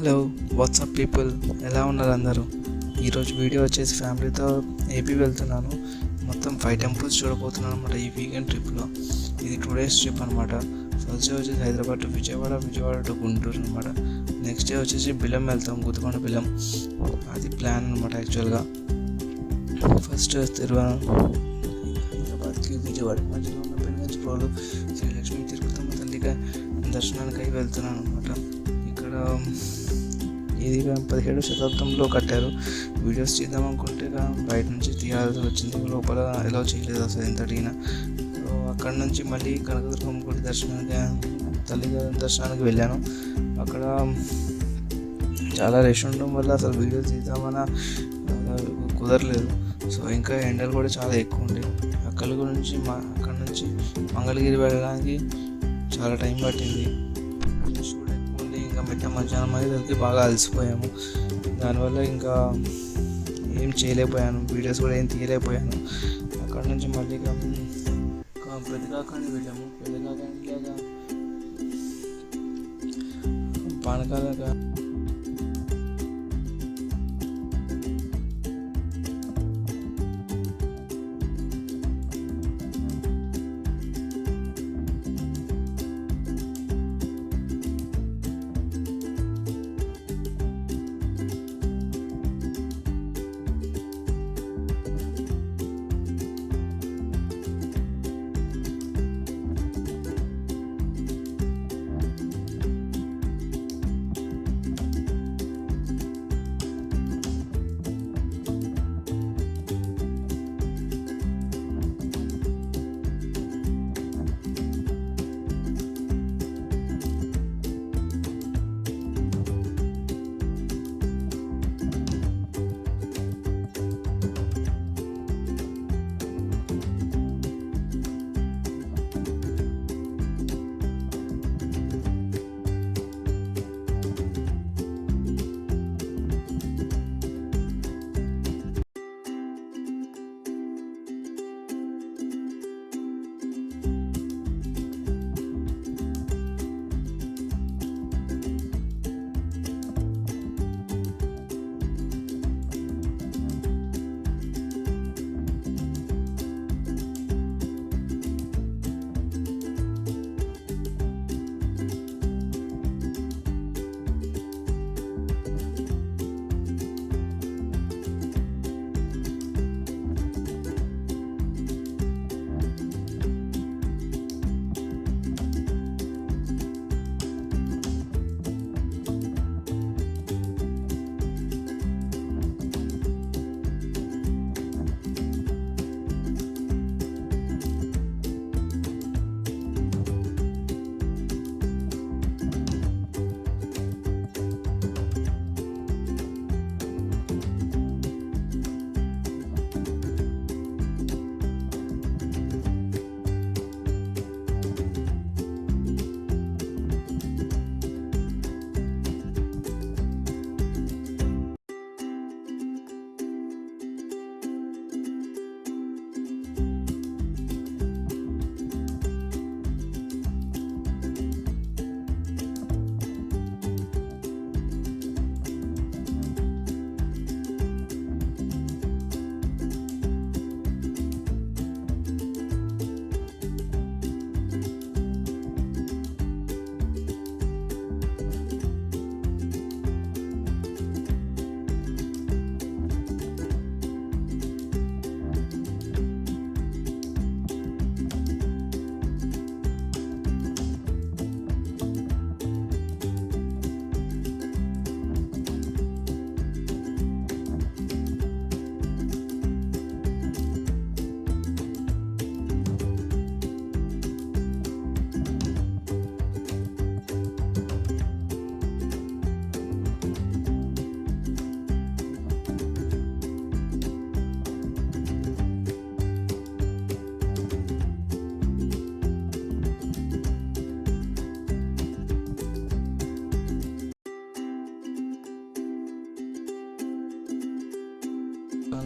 Hello WhatsApp people, ఎలా ఉన్నారు అందరూ? ఈరోజు వీడియో వచ్చేసి ఫ్యామిలీతో ఏపీ వెళ్తున్నాను. మొత్తం 5 టెంపుల్స్ చూడబోతున్నాను అనమాట ఈ వీకెండ్ ట్రిప్లో. ఇది 2 days ట్రిప్ అనమాట. ఫస్ట్ డే వచ్చేసి హైదరాబాద్ టు విజయవాడ టు గుంటూరు అనమాట. నెక్స్ట్ డే వచ్చేసి బిలం వెళ్తాం, గుత్తికొండ బిలం. అది ప్లాన్ అనమాట యాక్చువల్గా. ఫస్ట్ హైదరాబాద్కి విజయవాడకి మధ్యలో ఉన్న పెనుగంచిప్రోలు శ్రీ లక్ష్మీ తిరుపతమ్మ తల్లిగా దర్శనానికి వెళ్తున్నాను అనమాట. ఇక్కడ ఇది 17వ శతాబ్దంలో కట్టారు. వీడియోస్ చేద్దాం అనుకుంటే బయట నుంచి తీయాల్సి వచ్చింది, లోపల ఎలా చేయలేదు అసలు ఎంత అడిగినా. అక్కడ నుంచి మళ్ళీ కనకదుర్గమ్మ గుడి తల్లి దర్శనానికి వెళ్ళాను. అక్కడ చాలా రష్ ఉండడం వల్ల అసలు వీడియోస్ తీద్దామన్నా కుదరలేదు. సో ఇంకా ఎండలు కూడా చాలా ఎక్కువ ఉండే. అక్కడ నుంచి మంగళగిరి వెళ్ళడానికి చాలా టైం పట్టింది. ఇంకా మిట్ట మధ్యాహ్నం అయ్యేసరికి బాగా అలసిపోయాము. దానివల్ల ఇంకా ఏం చేయలేకపోయాను, వీడియోస్ కూడా ఏం తీయలేకపోయాను. అక్కడ నుంచి మళ్ళీ పెద్దకాకాని వెళ్ళాము. పెద్దకాకానిలాగా పానకాల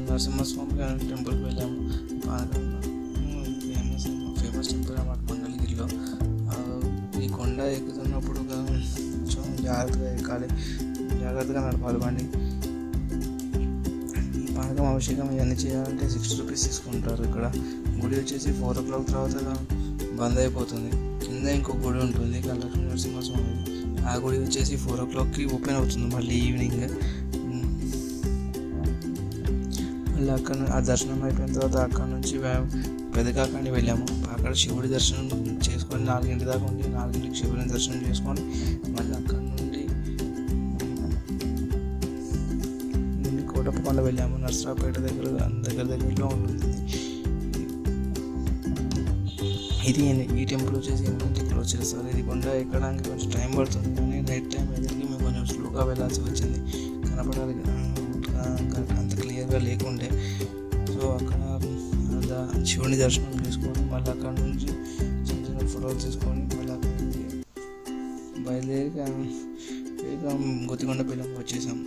నరసింహస్వామి టెంపుల్కి వెళ్ళాము. ఫేమస్ టెంపుల్ అన్నమాట మంగళగిరిలో. ఈ కొండ ఎక్కుతున్నప్పుడు కొంచెం జాగ్రత్తగా ఎక్కాలి. జాగ్రత్తగా నడపాలి బండి. ఈ పానకం అభిషేకం ఇవన్నీ చేయాలంటే 60 రూపీస్ తీసుకుంటారు. ఇక్కడ గుడి వచ్చేసి 4 o'clock తర్వాత బంద్ అయిపోతుంది. కింద ఇంకో గుడి ఉంటుంది లక్ష్మీ నరసింహస్వామి. ఆ గుడి వచ్చేసి 4 o'clockకి ఓపెన్ అవుతుంది మళ్ళీ ఈవినింగ్. మళ్ళీ అక్కడ ఆ దర్శనం అయిపోయిన తర్వాత అక్కడ నుంచి పెద్ద కాకాని వెళ్ళాము. అక్కడ శివుడి దర్శనం చేసుకొని 4 దాకా ఉండి 4 శివుడిని దర్శనం చేసుకొని మళ్ళీ అక్కడ నుండి కోటప్పకొండ వెళ్ళాము. నర్సరావుపేట దగ్గరలో ఉంటుంది ఇది. ఈ టెంపుల్ వచ్చేసి 8 క్లోజ్ చేస్తారు. ఇది కొండ ఎక్కడానికి కొంచెం టైం పడుతుంది, కానీ నైట్ టైం ఎదురికి మేము కొంచెం స్లోగా వెళ్ళాల్సి వచ్చింది. కనపడాలి అంత క్లియర్గా లేకుండే. సో అక్కడ శివుని దర్శనం చేసుకొని మళ్ళీ అక్కడ నుంచి చిన్న చిన్న ఫోటోలు తీసుకొని మళ్ళీ అక్కడ నుంచి బయలుదేరి గుత్తికొండ పిల్లంకి వచ్చేసాం.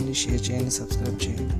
చేయండి, షేర్ చేయండి, సబ్స్క్రైబ్ చేయండి.